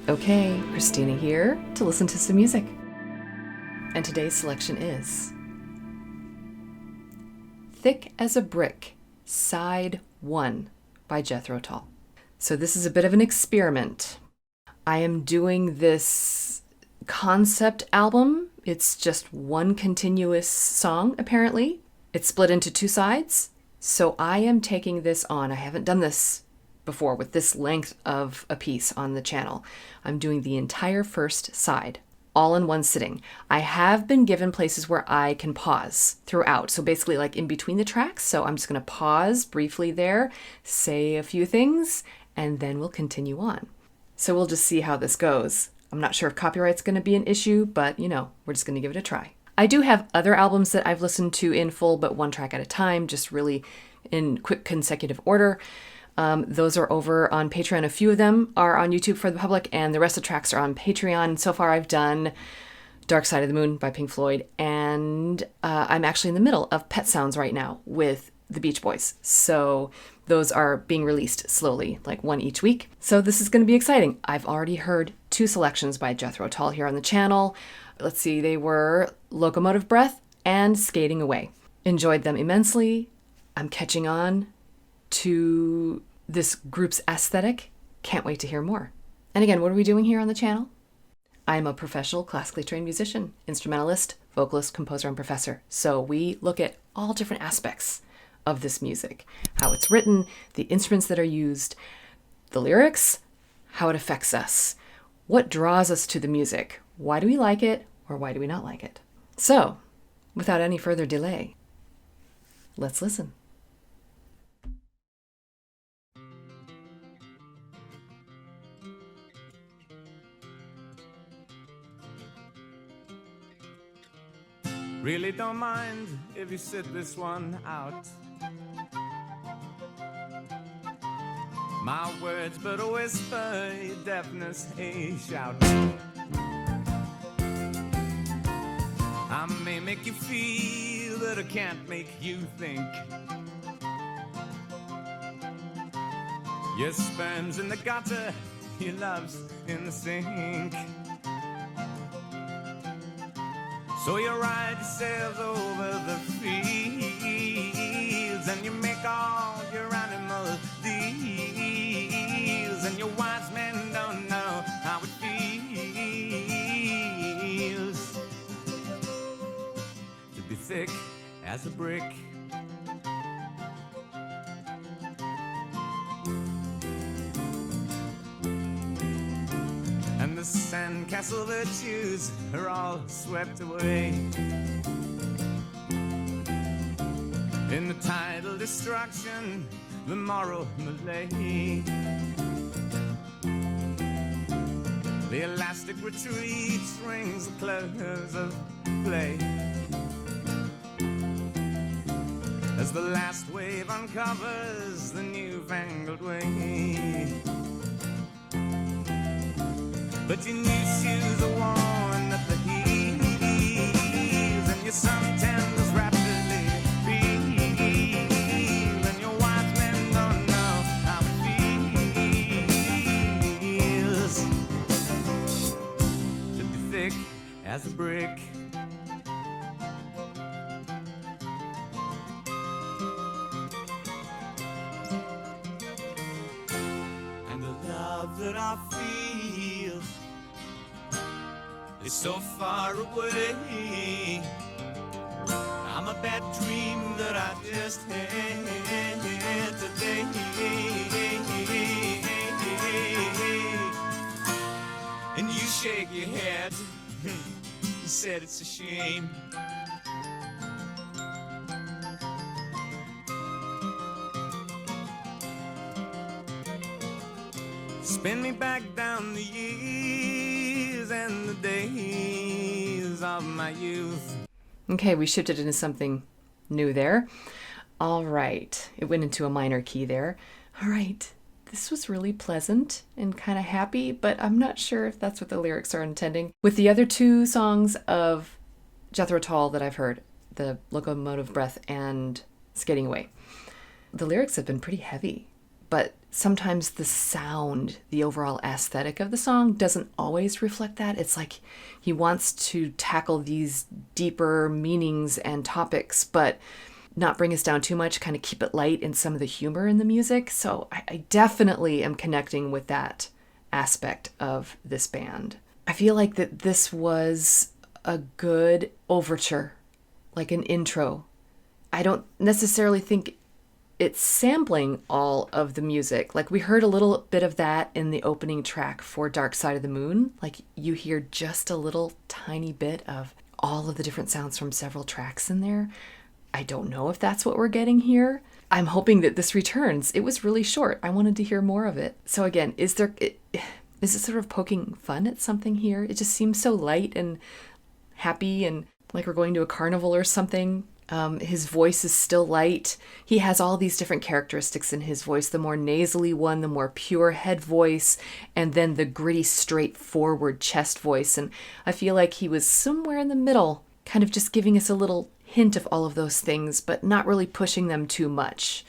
Okay, Christina here to listen to some music. And today's selection is Thick as a Brick, Side 1 by Jethro Tull. So this is a bit of an experiment. I am doing this concept album. It's just one continuous song, apparently. It's split into two sides. So I am taking this on. I haven't done this before with this length of a piece on the channel. I'm doing the entire first side, all in one sitting. I have been given places where I can pause throughout. So basically like in between the tracks. So I'm just going to pause briefly there, say a few things, and then we'll continue on. So we'll just see how this goes. I'm not sure if copyright's going to be an issue, but we're just going to give it a try. I do have other albums that I've listened to in full, but one track at a time, just really in quick consecutive order. Those are over on Patreon. A few of them are on YouTube for the public, and the rest of the tracks are on Patreon. So far, I've done Dark Side of the Moon by Pink Floyd, and I'm actually in the middle of Pet Sounds right now with the Beach Boys. So those are being released slowly, like one each week. So this is going to be exciting. I've already heard two selections by Jethro Tull here on the channel. Let's see, they were Locomotive Breath and Skating Away. Enjoyed them immensely. I'm catching on to this group's aesthetic. Can't wait to hear more. And again, what are we doing here on the channel? I'm a professional classically trained musician, instrumentalist, vocalist, composer, and professor. So we look at all different aspects of this music, how it's written, the instruments that are used, the lyrics, how it affects us, what draws us to the music, why do we like it or why do we not like it. So, without any further delay, let's listen. Really don't mind if you sit this one out. My words but a whisper, your deafness a shout. I may make you feel, but I can't make you think. Your sperm's in the gutter, your love's in the sink. So you ride yourselves over the fields, and you make all your animal deals, and your wise men don't know how it feels to be thick as a brick. And the sandcastle virtues are all swept away in the tidal destruction, the moral malay. The elastic retreat rings the close of play as the last wave uncovers the newfangled way. But your new shoes are worn at the heels, and your suntans rapidly peel, and your wise men don't know how it feels to be thick as a brick. And the love that I feel is so far away. I'm a bad dream that I just had today. And you shake your head, you said it's a shame. Spin me back down the years and the days of my youth. Okay, we shifted into something new there. All right, it went into a minor key there. All right, this was really pleasant and kind of happy, but I'm not sure if that's what the lyrics are intending. With the other two songs of Jethro Tull that I've heard, the Locomotive Breath and Skating Away, the lyrics have been pretty heavy, but sometimes the sound, the overall aesthetic of the song doesn't always reflect that. It's like he wants to tackle these deeper meanings and topics, but not bring us down too much, kind of keep it light in some of the humor in the music. So I definitely am connecting with that aspect of this band. I feel like that this was a good overture, like an intro. I don't necessarily think it's sampling all of the music. Like we heard a little bit of that in the opening track for Dark Side of the Moon. Like you hear just a little tiny bit of all of the different sounds from several tracks in there. I don't know if that's what we're getting here. I'm hoping that this returns. It was really short. I wanted to hear more of it. So again, is it sort of poking fun at something here? It just seems so light and happy and like we're going to a carnival or something. His voice is still light. He has all these different characteristics in his voice. The more nasally one, the more pure head voice, and then the gritty, straightforward chest voice. And I feel like he was somewhere in the middle, kind of just giving us a little hint of all of those things, but not really pushing them too much.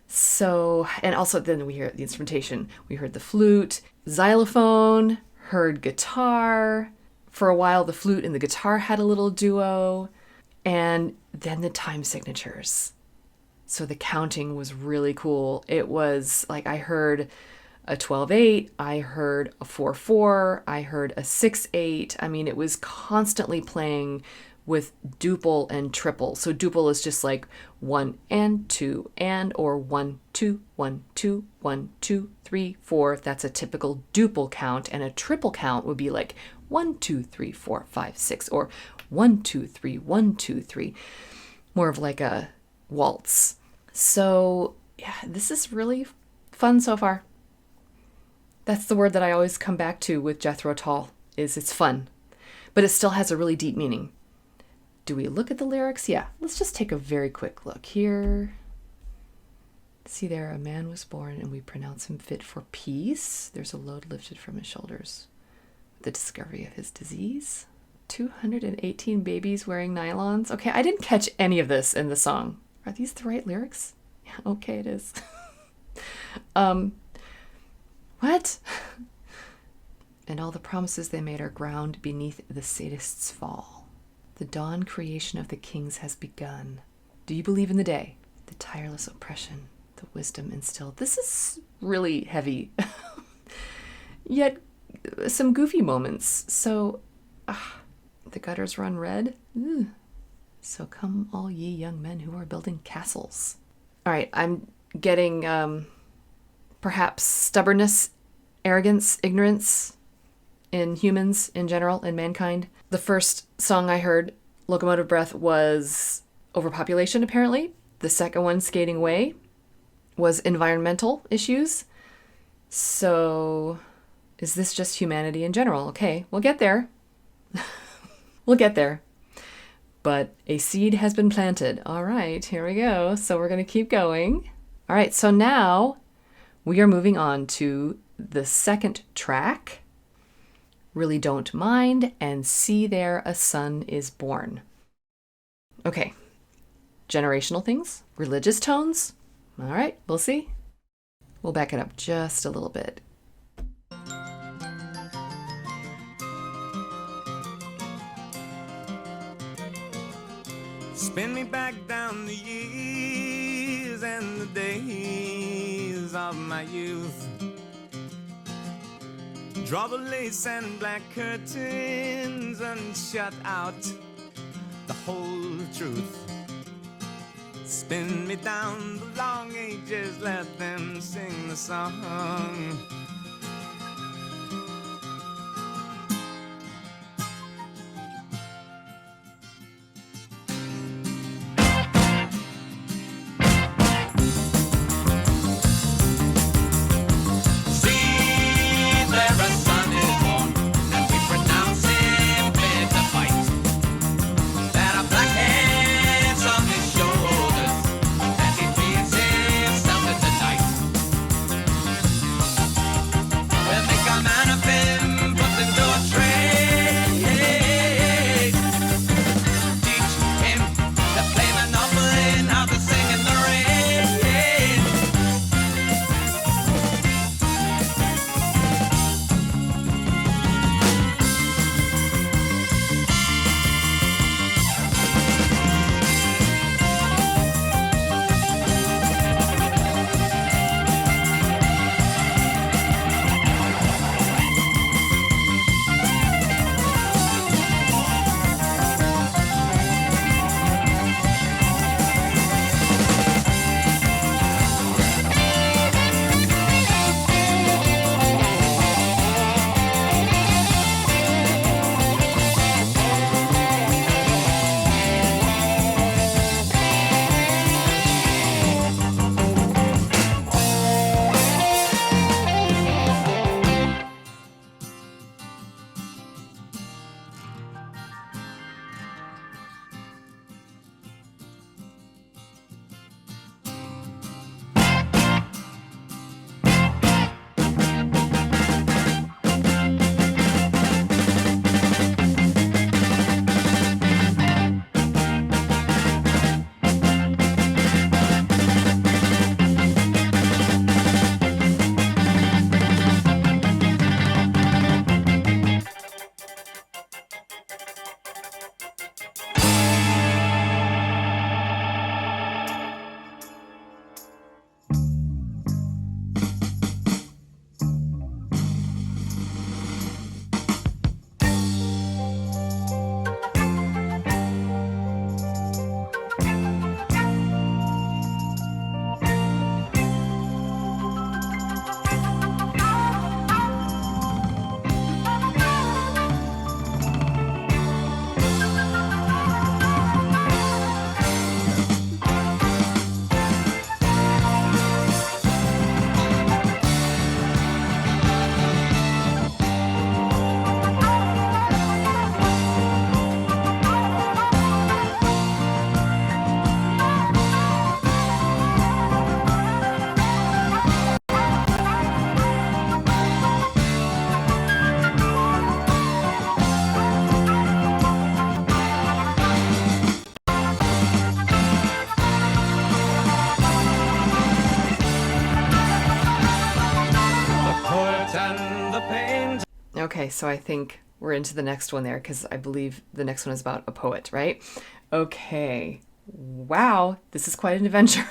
So, and also then we hear the instrumentation. We heard the flute, xylophone, heard guitar. For a while, the flute and the guitar had a little duo. And then the time signatures. So the counting was really cool. It was like I heard a 12/8, I heard a 4/4, I heard a 6/8. I mean, it was constantly playing with duple and triple. So duple is just like 1 and 2 and, or 1 2 1 2 1 2 3 4. That's a typical duple count, and a triple count would be like 1 2 3 4 5 6, or 1 2 3 1 2 3. More of like a waltz. So yeah, this is really fun so far. That's the word that I always come back to with Jethro Tull, is it's fun, but it still has a really deep meaning. Do we look at the lyrics? Yeah, let's just take a very quick look here. See there, a man was born and we pronounce him fit for peace. There's a load lifted from his shoulders. The discovery of his disease. 218 babies wearing nylons. Okay, I didn't catch any of this in the song. Are these the right lyrics? Yeah, okay, it is. What? And all the promises they made are ground beneath the sadist's fall. The dawn creation of the kings has begun. Do you believe in the day? The tireless oppression, the wisdom instilled. This is really heavy. Yet some goofy moments. So, the gutters run red. Ugh. So come all ye young men who are building castles. All right, I'm getting perhaps stubbornness, arrogance, ignorance in humans in general, in mankind. The first song I heard, Locomotive Breath, was overpopulation, apparently. The second one, Skating Away, was environmental issues. So is this just humanity in general? Okay, we'll get there. We'll get there. But a seed has been planted. All right, here we go. So we're going to keep going. All right, so now we are moving on to the second track. Really Don't Mind, and See There, a Son is Born. Okay, generational things, religious tones. All right, we'll see. We'll back it up just a little bit. Spin me back down the years and the days of my youth. Draw the lace and black curtains and shut out the whole truth. Spin me down the long ages, let them sing the song. the pain. Okay, so I think we're into the next one there because I believe the next one is about a poet, right? Okay. Wow, this is quite an adventure.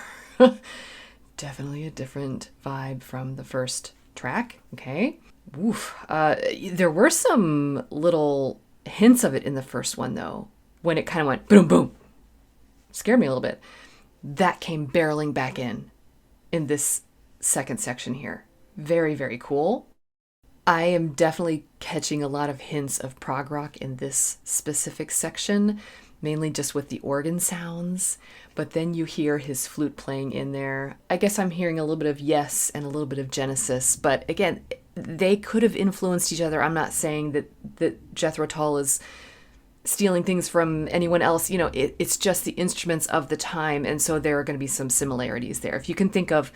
Definitely a different vibe from the first track. Okay. Oof. There were some little hints of it in the first one, though, when it kind of went boom, boom. Scared me a little bit. That came barreling back in this second section here. Very, very cool. I am definitely catching a lot of hints of prog rock in this specific section, mainly just with the organ sounds. But then you hear his flute playing in there. I guess I'm hearing a little bit of Yes and a little bit of Genesis. But again, they could have influenced each other. I'm not saying that Jethro Tull is stealing things from anyone else. You know, it's just the instruments of the time. And so there are going to be some similarities there. If you can think of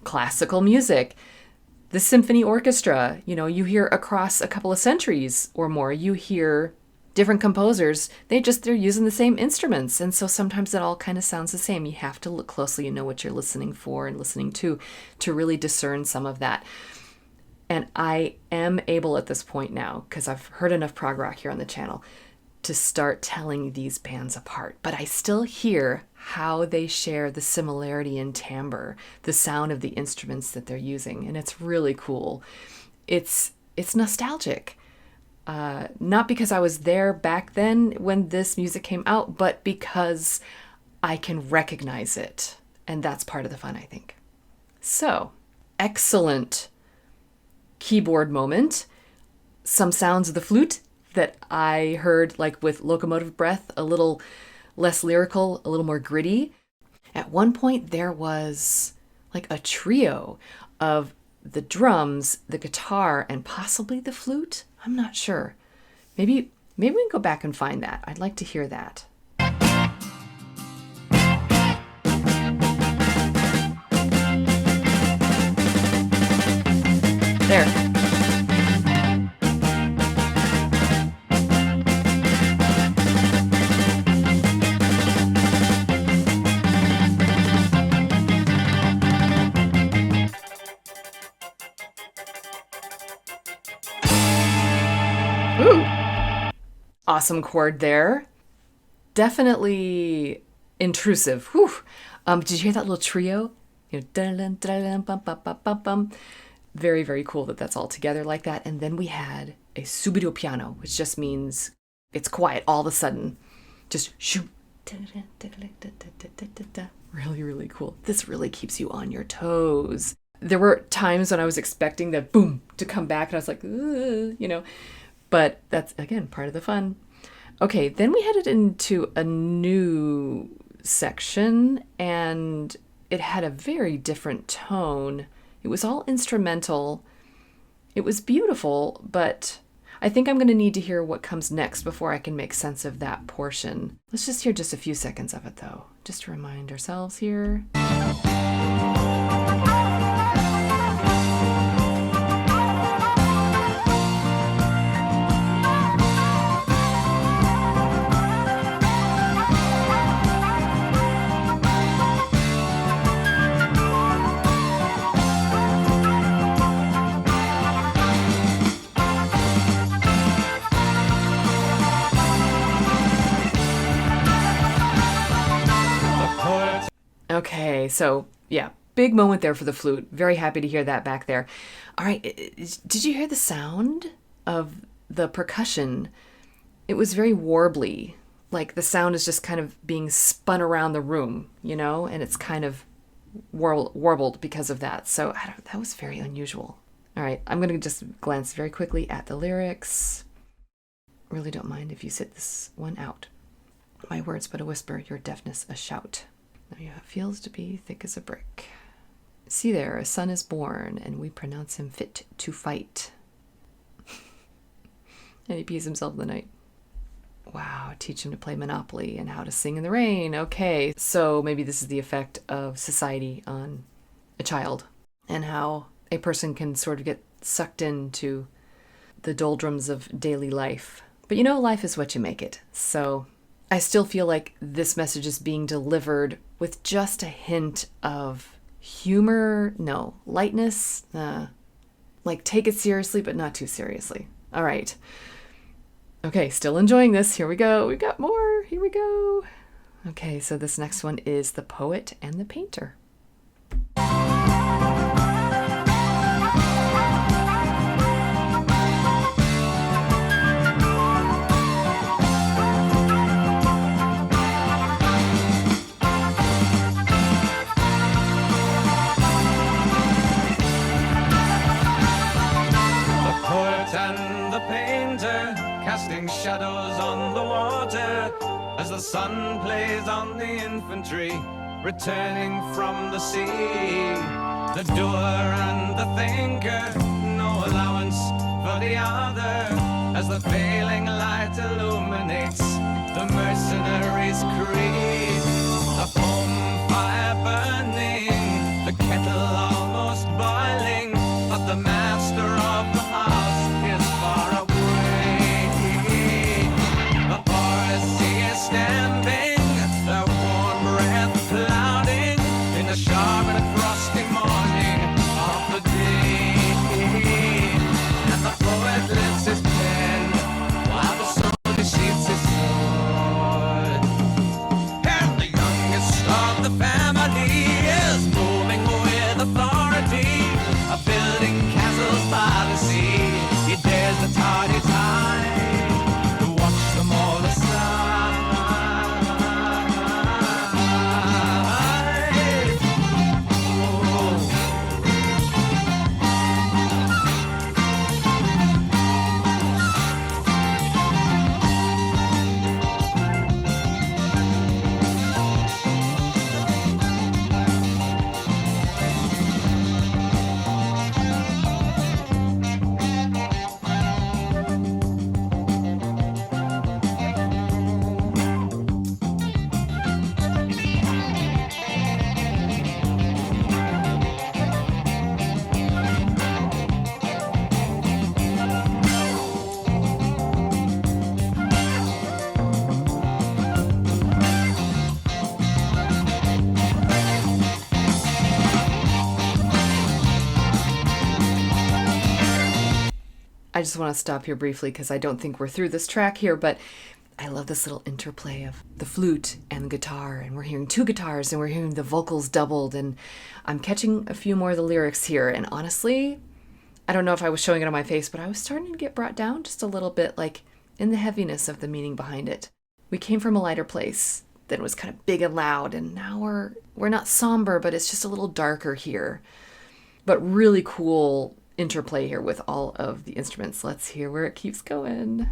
classical music, the symphony orchestra, you know, you hear across a couple of centuries or more, you hear different composers, they're using the same instruments. And so sometimes it all kind of sounds the same. You have to look closely and know what you're listening for and listening to really discern some of that. And I am able at this point now, because I've heard enough prog rock here on the channel, to start telling these bands apart. But I still hear how they share the similarity in timbre, the sound of the instruments that they're using. And it's really cool. It's nostalgic. Not because I was there back then when this music came out, but because I can recognize it. And that's part of the fun, I think. So, excellent keyboard moment. Some sounds of the flute that I heard, like with Locomotive Breath, a little less lyrical, a little more gritty. At one point, there was like a trio of the drums, the guitar, and possibly the flute. I'm not sure. Maybe we can go back and find that. I'd like to hear that. There. Ooh. Awesome chord there. Definitely intrusive. Whew. Did you hear that little trio? You know, dun, dun, dun, bum, bum, bum, bum, bum. Very, very cool that that's all together like that. And then we had a subito piano, which just means it's quiet all of a sudden. Just shoot. Really, really cool. This really keeps you on your toes. There were times when I was expecting that boom to come back and I was like, you know, but that's, again, part of the fun. Okay, then we headed into a new section and it had a very different tone. It was all instrumental. It was beautiful, but I think I'm going to need to hear what comes next before I can make sense of that portion. Let's just hear just a few seconds of it, though, just to remind ourselves here. Okay, so yeah, big moment there for the flute. Very happy to hear that back there. All right, did you hear the sound of the percussion? It was very warbly, like the sound is just kind of being spun around the room, you know, and it's kind of warbled because of that. So that was very unusual. All right, I'm going to just glance very quickly at the lyrics. Really don't mind if you sit this one out. My words but a whisper, your deafness a shout. Now you have feels to be thick as a brick. See there, a son is born, and we pronounce him fit to fight. And he pees himself in the night. Wow, teach him to play Monopoly and how to sing in the rain. Okay, so maybe this is the effect of society on a child and how a person can sort of get sucked into the doldrums of daily life. But you know, life is what you make it. So I still feel like this message is being delivered with just a hint of humor, lightness, Like, take it seriously, but not too seriously. All right. Okay, still enjoying this. Here we go. We've got more. Here we go. Okay, so this next one is The Poet and the Painter. Casting shadows on the water as the sun plays on the infantry returning from the sea. The doer and the thinker, no allowance for the other, as the failing light illuminates the mercenaries' creed. The home fire burning, the kettle almost boiling, but the master of the house is far away. Standing, their warm breath clouding in the sharp and frosty morning of the day. And the poet lifts his pen while the soldier sheathes his sword. And the youngest of the family is moving with authority, building castles by the sea. He dares the tardy tide to watch them all aside. I just want to stop here briefly because I don't think we're through this track here, but I love this little interplay of the flute and the guitar, and we're hearing two guitars and we're hearing the vocals doubled, and I'm catching a few more of the lyrics here, and honestly, I don't know if I was showing it on my face, but I was starting to get brought down just a little bit, like in the heaviness of the meaning behind it. We came from a lighter place, then it was kind of big and loud, and now we're not somber, but it's just a little darker here. But really cool interplay here with all of the instruments. Let's hear where it keeps going.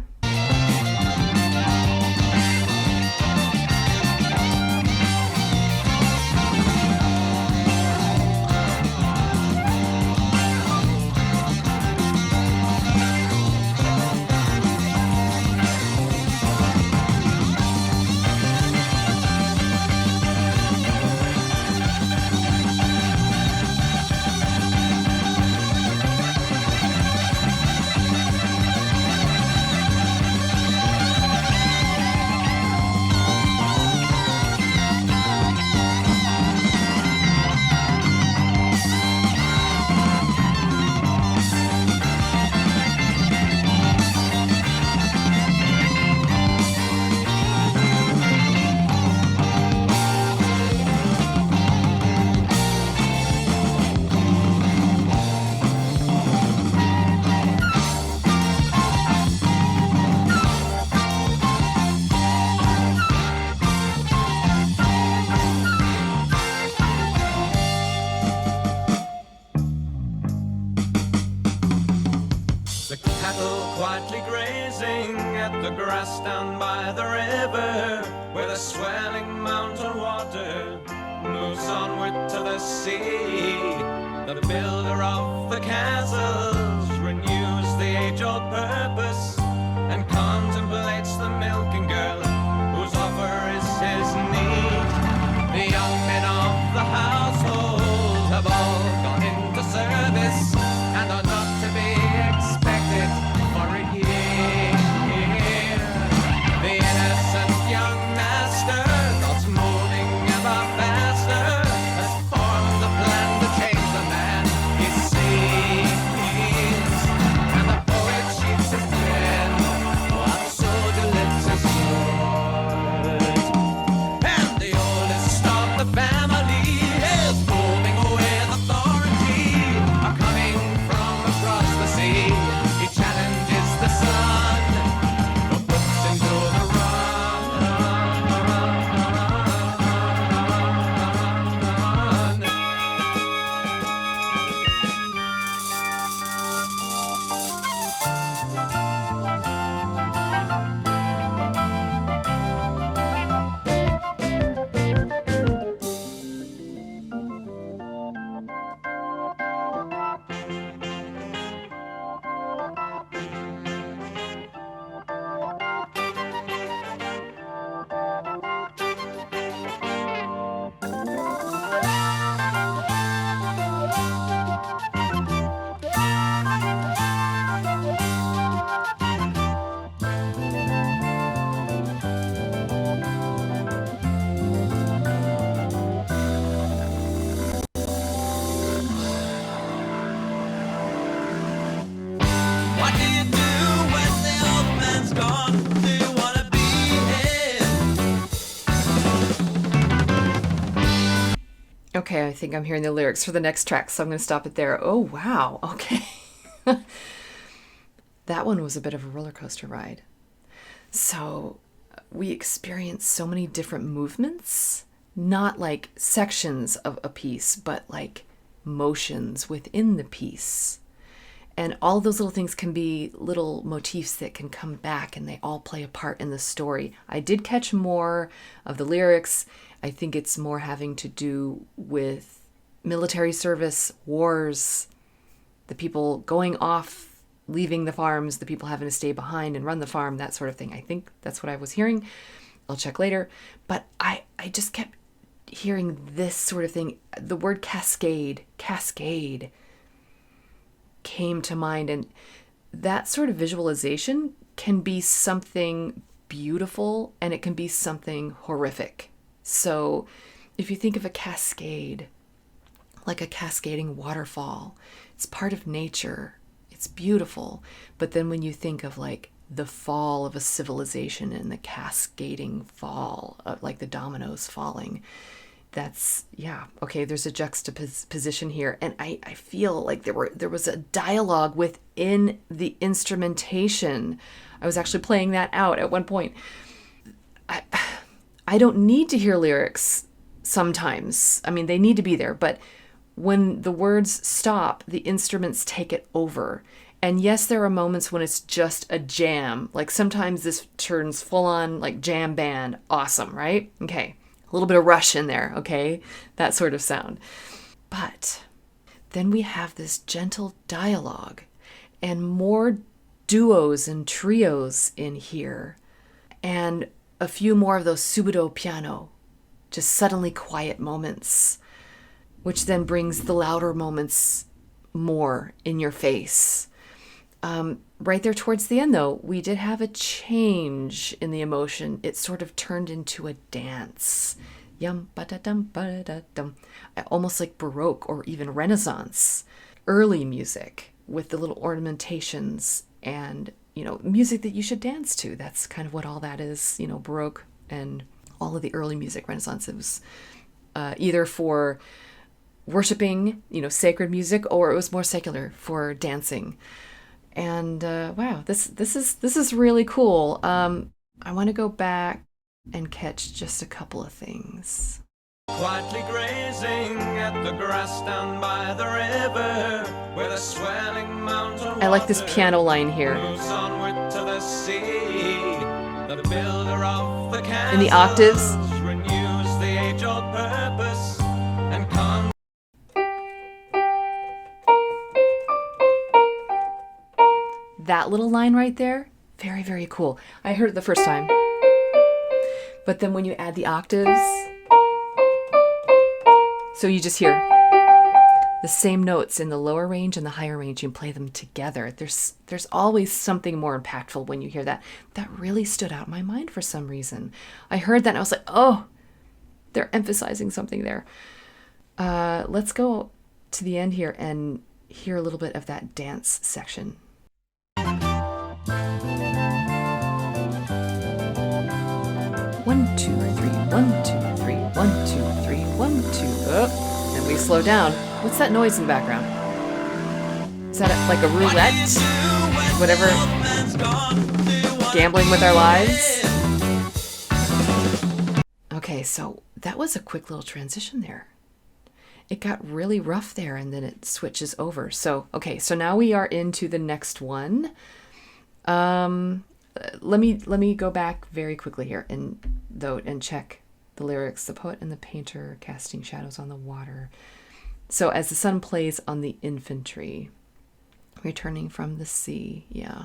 quietly grazing at the grass down by the river, where the swelling mountain water moves onward to the sea. The builder of the castles renews the age-old purpose and contemplates the milking girl whose offer is his need. The young men of the household have all gone into service and are not to be expected for a year. The innocent young master, thoughts moving ever faster, has formed a plan to change the man he sees. Okay, I think I'm hearing the lyrics for the next track, so I'm going to stop it there. Oh, wow. Okay. That one was a bit of a roller coaster ride. So we experienced so many different movements, not like sections of a piece, but like motions within the piece. And all those little things can be little motifs that can come back, and they all play a part in the story. I did catch more of the lyrics. I think it's more having to do with military service, wars, the people going off, leaving the farms, the people having to stay behind and run the farm, that sort of thing. I think that's what I was hearing. I'll check later. But I just kept hearing this sort of thing. The word cascade came to mind. And that sort of visualization can be something beautiful and it can be something horrific. So if you think of a cascade, like a cascading waterfall, it's part of nature. It's beautiful. But then when you think of like the fall of a civilization and the cascading fall of like the dominoes falling, that's, yeah, okay, there's a juxtaposition here. And I feel like there was a dialogue within the instrumentation. I was actually playing that out at one point. I don't need to hear lyrics sometimes. I mean, they need to be there, but when the words stop, the instruments take it over. And yes, there are moments when it's just a jam. Like sometimes this turns full on like jam band. Awesome, right? Okay. A little bit of Rush in there, okay? That sort of sound. But then we have this gentle dialogue and more duos and trios in here. And a few more of those subito piano, just suddenly quiet moments, which then brings the louder moments more in your face. Right there towards the end, though, we did have a change in the emotion. It sort of turned into a dance. Yum ba da dum ba da dum. Almost like Baroque or even Renaissance. Early music with the little ornamentations and, music that you should dance to. That's kind of what all that is, Baroque and all of the early music, Renaissance. It was either for worshiping, sacred music, or it was more secular for dancing. And wow, this is really cool. I want to go back and catch just a couple of things. Quietly grazing at the grass down by the river, where the swelling mountain I like this piano line here. moves onward to the sea. The builder of the In the octaves. castles renews the age-old purpose and That little line right there, very, very cool. I heard it the first time. But then when you add the octaves, so you just hear the same notes in the lower range and the higher range, you play them together. There's always something more impactful when you hear that. That really stood out in my mind for some reason. I heard that and I was like, oh, they're emphasizing something there. Let's go to the end here and hear a little bit of that dance section. 1, 2, 3, 1, 2, 3, 1, 2, 3, 1, 2. Oh, and we slow down. What's that noise in the background? Is that like a roulette? Whatever. Gambling with our lives? Okay, so that was a quick little transition there. It got really rough there and then it switches over. So, okay, so now we are into the next one. Let me go back very quickly here and check the lyrics. The poet and the painter casting shadows on the water. So as the sun plays on the infantry, returning from the sea, yeah.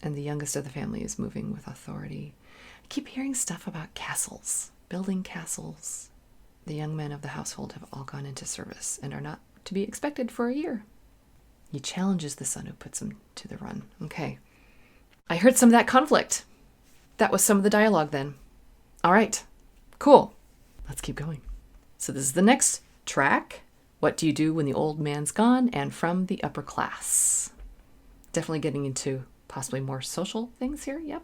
And the youngest of the family is moving with authority. I keep hearing stuff about castles, building castles. The young men of the household have all gone into service and are not to be expected for a year. He challenges the son who puts him to the run. Okay. I heard some of that conflict. That was some of the dialogue then. All right. Cool. Let's keep going. So this is the next track. What do you do when the old man's gone? And from the upper class. Definitely getting into possibly more social things here. Yep.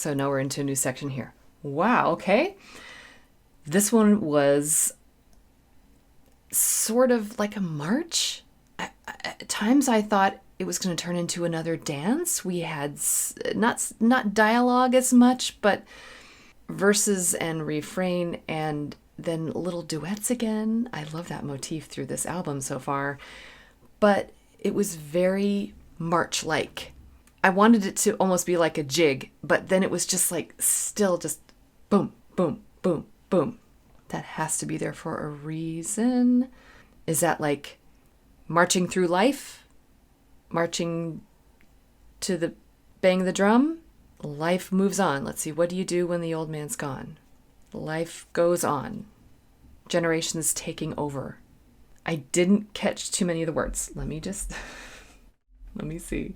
So now we're into a new section here. Wow, okay. This one was sort of like a march. At times I thought it was going to turn into another dance. We had not dialogue as much, but verses and refrain and then little duets again. I love that motif through this album so far. But it was very march-like. I wanted it to almost be like a jig, but then it was just like still just boom, boom, boom, boom. That has to be there for a reason. Is that like marching through life? Marching to the bang the drum? Life moves on. Let's see, what do you do when the old man's gone? Life goes on. Generations taking over. I didn't catch too many of the words. Let me see.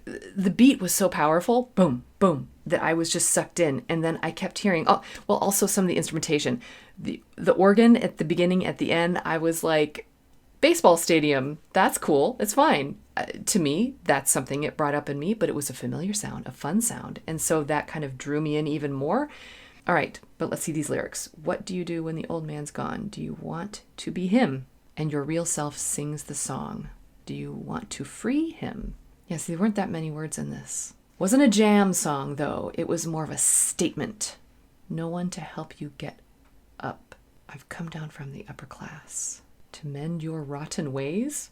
The beat was so powerful, boom, boom, that I was just sucked in. And then I kept hearing, also some of the instrumentation. The organ at the beginning, at the end, I was like, baseball stadium, that's cool, it's fine. To me, that's something it brought up in me, but it was a familiar sound, a fun sound. And so that kind of drew me in even more. All right, but let's see these lyrics. What do you do when the old man's gone? Do you want to be him? And your real self sings the song. Do you want to free him? Yes, there weren't that many words in this. Wasn't a jam song, though. It was more of a statement. No one to help you get up. I've come down from the upper class to mend your rotten ways.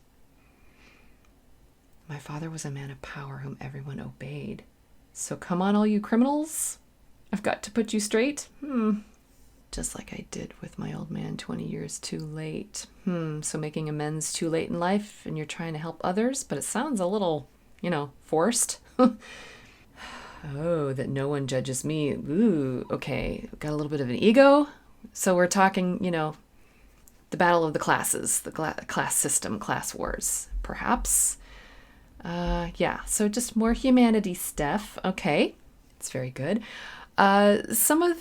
My father was a man of power whom everyone obeyed. So come on, all you criminals. I've got to put you straight. Just like I did with my old man 20 years too late. So making amends too late in life and you're trying to help others, but it sounds a little, forced. Oh, that no one judges me. Ooh, okay. Got a little bit of an ego. So we're talking, the battle of the classes, the class system, class wars, perhaps. So just more humanity stuff. Okay, it's very good. Some of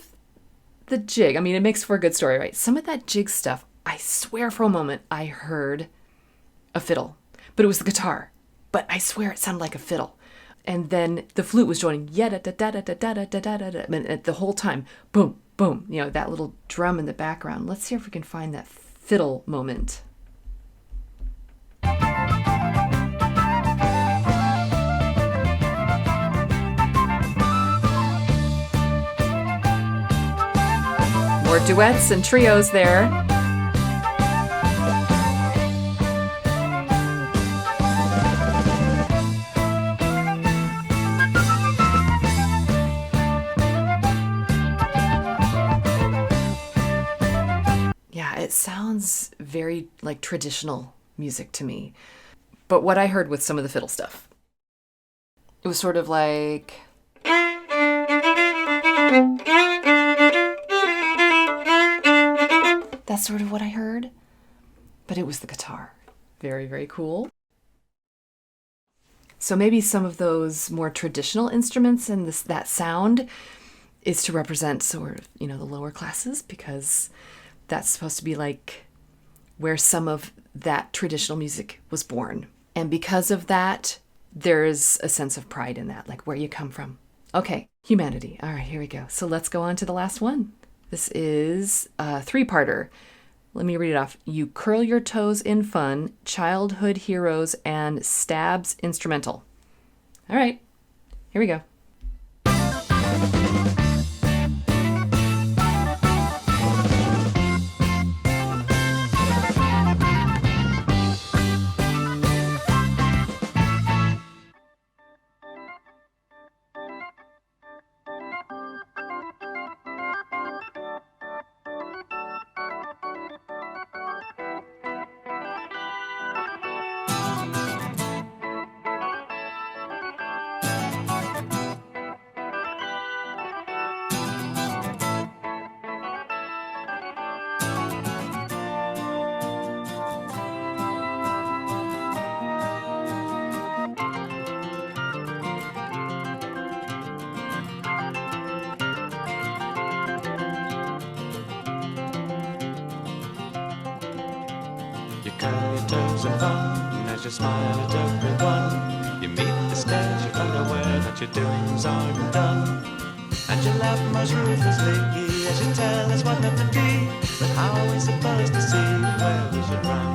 the jig, it makes for a good story, right? Some of that jig stuff, I swear for a moment I heard a fiddle, but it was the guitar. But I swear it sounded like a fiddle. And then the flute was joining, and the whole time, boom, boom, that little drum in the background. Let's see if we can find that fiddle moment. More duets and trios there. It sounds very like traditional music to me. But what I heard with some of the fiddle stuff, it was sort of like... That's sort of what I heard. But it was the guitar. Very, very cool. So maybe some of those more traditional instruments and that sound is to represent sort of, the lower classes, because that's supposed to be like where some of that traditional music was born. And because of that, there's a sense of pride in that, like where you come from. Okay, humanity. All right, here we go. So let's go on to the last one. This is a three-parter. Let me read it off. You curl your toes in fun, childhood heroes, and stabs instrumental. All right, here we go. You curl your toes in fun as you smile at everyone. You meet the stairs, you're unaware that your doings aren't done. And you laugh most ruthlessly as you tell us what not to be. But how are we supposed to see where we should run?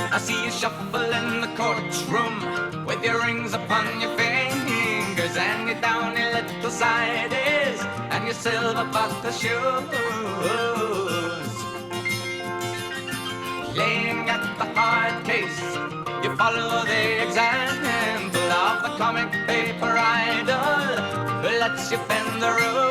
I see you shuffle in the courtroom with your rings upon your fingers and your downy little sideys and your silver buckle shoes. Laying at the hard case, you follow the example of the comic paper idol who lets you bend the rules.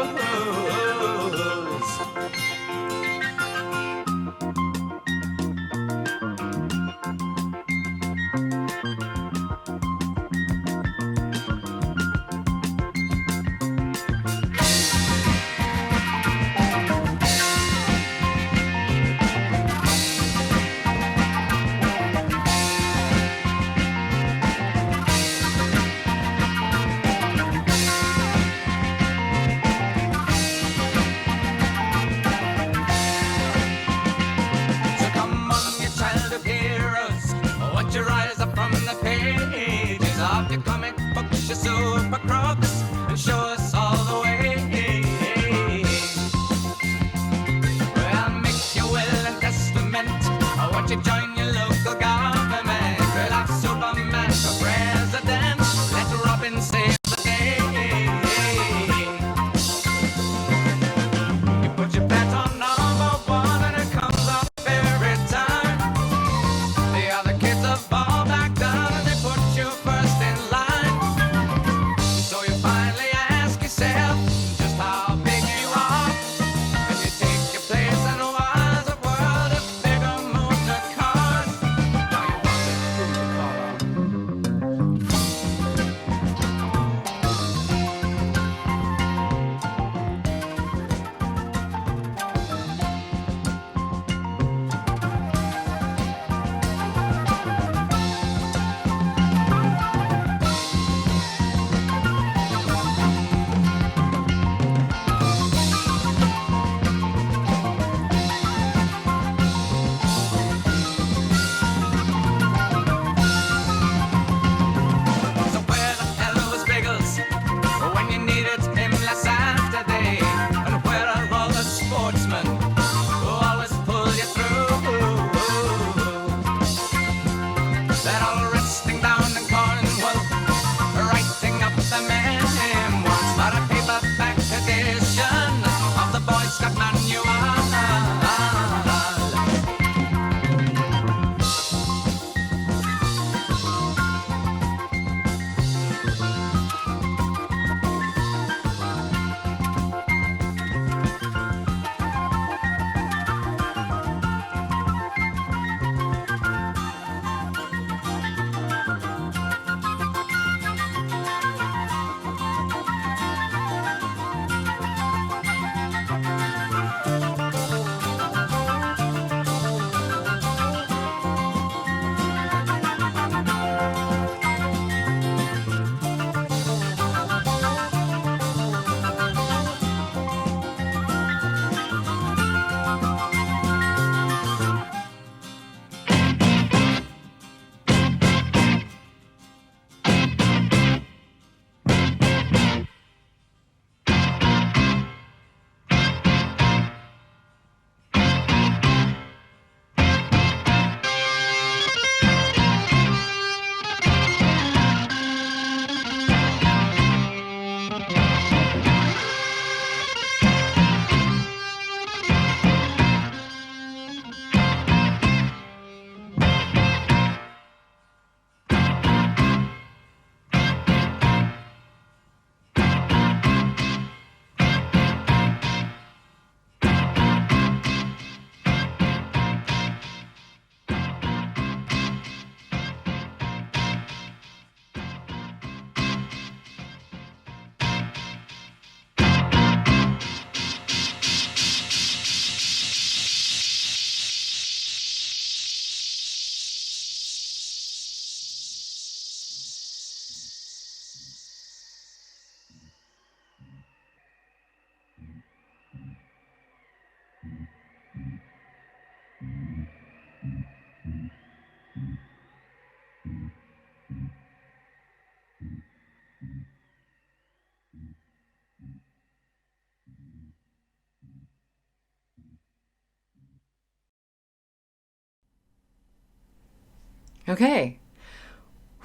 Super crooks and show us all the way. Well, make your will and testament. I want you to join your local government. We'll have Superman for president. Let Robin save the day. You put your bet on number one and it comes up every time. The other kids have fall back down and they put you first in line. So Okay.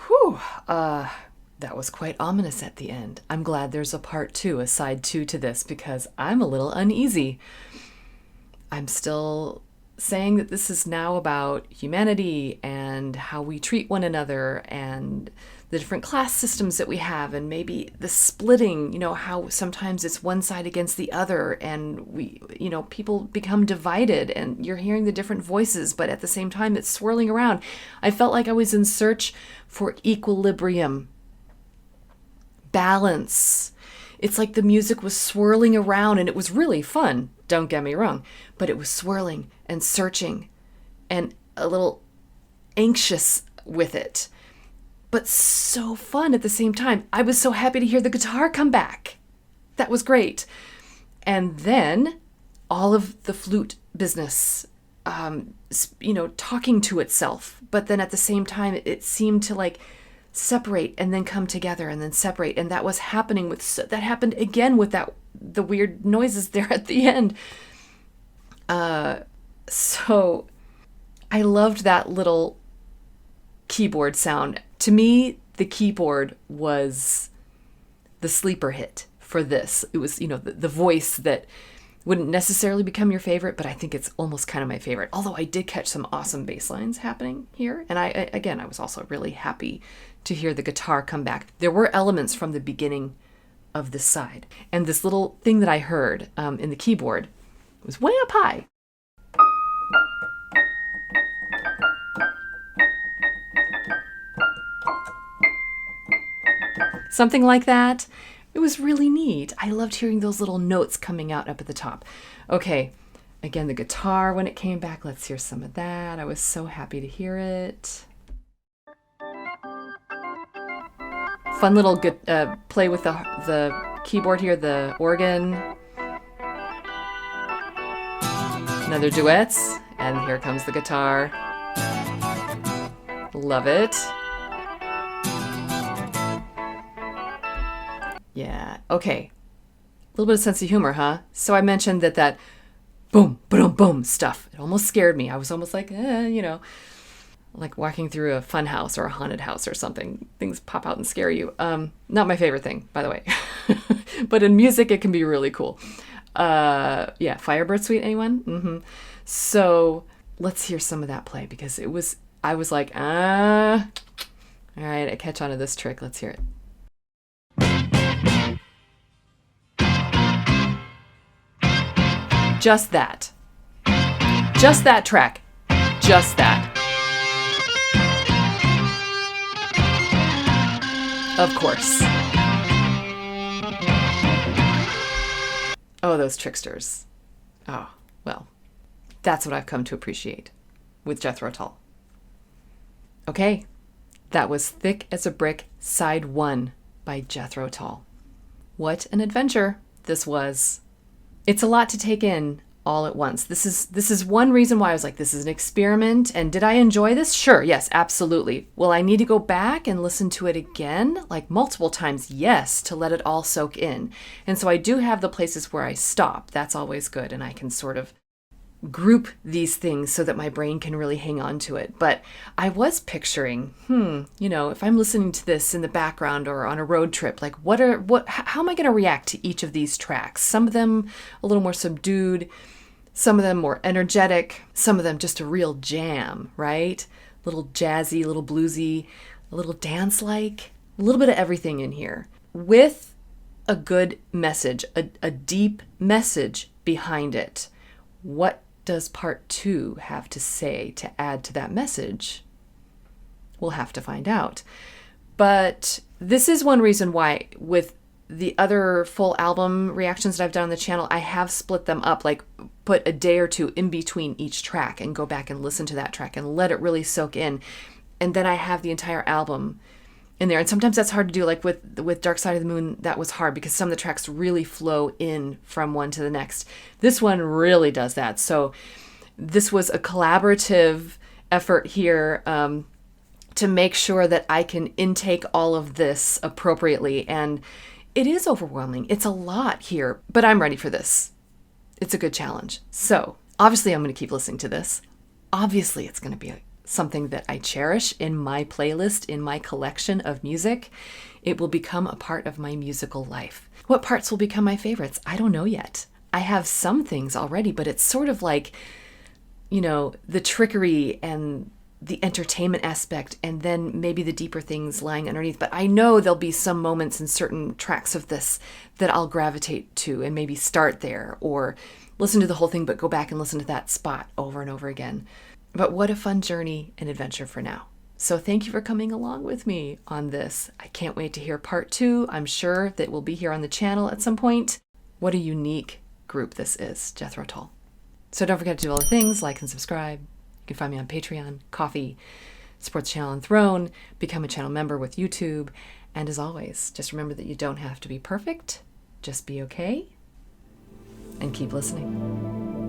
Whew. That was quite ominous at the end. I'm glad there's a part two, a side two to this, because I'm a little uneasy. I'm still saying that this is now about humanity and how we treat one another and the different class systems that we have, and maybe the splitting, how sometimes it's one side against the other, and people become divided, and you're hearing the different voices, but at the same time it's swirling around. I felt like I was in search for equilibrium, balance. It's like the music was swirling around, and it was really fun, don't get me wrong, but it was swirling and searching and a little anxious with it, but so fun at the same time. I was so happy to hear the guitar come back. That was great. And then all of the flute business, talking to itself, but then at the same time, it seemed to like separate and then come together and then separate. And that was happening that happened again with the weird noises there at the end. So I loved that little keyboard sound. To me, the keyboard was the sleeper hit for this. It was, the voice that wouldn't necessarily become your favorite, but I think it's almost kind of my favorite. Although I did catch some awesome bass lines happening here. And I was also really happy to hear the guitar come back. There were elements from the beginning of this side. And this little thing that I heard in the keyboard was way up high. Something like that. It was really neat. I loved hearing those little notes coming out up at the top. Okay, again, the guitar when it came back. Let's hear some of that. I was so happy to hear it. Fun little play with the keyboard here, the organ. Another duets, and here comes the guitar. Love it. Yeah, okay. A little bit of sense of humor, huh? So I mentioned that boom, boom, boom stuff. It almost scared me. I was almost like, like walking through a fun house or a haunted house or something. Things pop out and scare you. Not my favorite thing, by the way. But in music, it can be really cool. Firebird Suite, anyone? Mm-hmm. So let's hear some of that play, because I was like, all right, I catch on to this trick. Let's hear it. Just that. Just that track. Just that. Of course. Oh, those tricksters. Oh, well, that's what I've come to appreciate with Jethro Tull. Okay, that was Thick as a Brick, Side 1 by Jethro Tull. What an adventure this was. It's a lot to take in all at once. This is one reason why I was like, this is an experiment. And did I enjoy this? Sure. Yes, absolutely. Will I need to go back and listen to it again? Like multiple times? Yes, to let it all soak in. And so I do have the places where I stop. That's always good. And I can sort of group these things so that my brain can really hang on to it. But I was picturing, if I'm listening to this in the background or on a road trip, like how am I going to react to each of these tracks? Some of them a little more subdued, some of them more energetic, some of them just a real jam, right? A little jazzy, a little bluesy, a little dance-like, a little bit of everything in here with a good message, a deep message behind it. What does part 2 have to say to add to that message? We'll have to find out. But this is one reason why with the other full album reactions that I've done on the channel, I have split them up, like put a day or two in between each track and go back and listen to that track and let it really soak in. And then I have the entire album in there. And sometimes that's hard to do. Like with Dark Side of the Moon, that was hard because some of the tracks really flow in from one to the next. This one really does that. So this was a collaborative effort here to make sure that I can intake all of this appropriately. And it is overwhelming. It's a lot here, but I'm ready for this. It's a good challenge. So obviously I'm going to keep listening to this. Obviously it's going to be something that I cherish in my playlist, in my collection of music. It will become a part of my musical life. What parts will become my favorites? I don't know yet. I have some things already, but it's sort of like, the trickery and the entertainment aspect, and then maybe the deeper things lying underneath. But I know there'll be some moments in certain tracks of this that I'll gravitate to and maybe start there, or listen to the whole thing but go back and listen to that spot over and over again. But what a fun journey and adventure for now. So thank you for coming along with me on this. I can't wait to hear part 2. I'm sure that we'll be here on the channel at some point. What a unique group this is, Jethro Tull. So don't forget to do all the things, like and subscribe. You can find me on Patreon, Ko-fi, support the channel on Throne, become a channel member with YouTube. And as always, just remember that you don't have to be perfect. Just be okay and keep listening.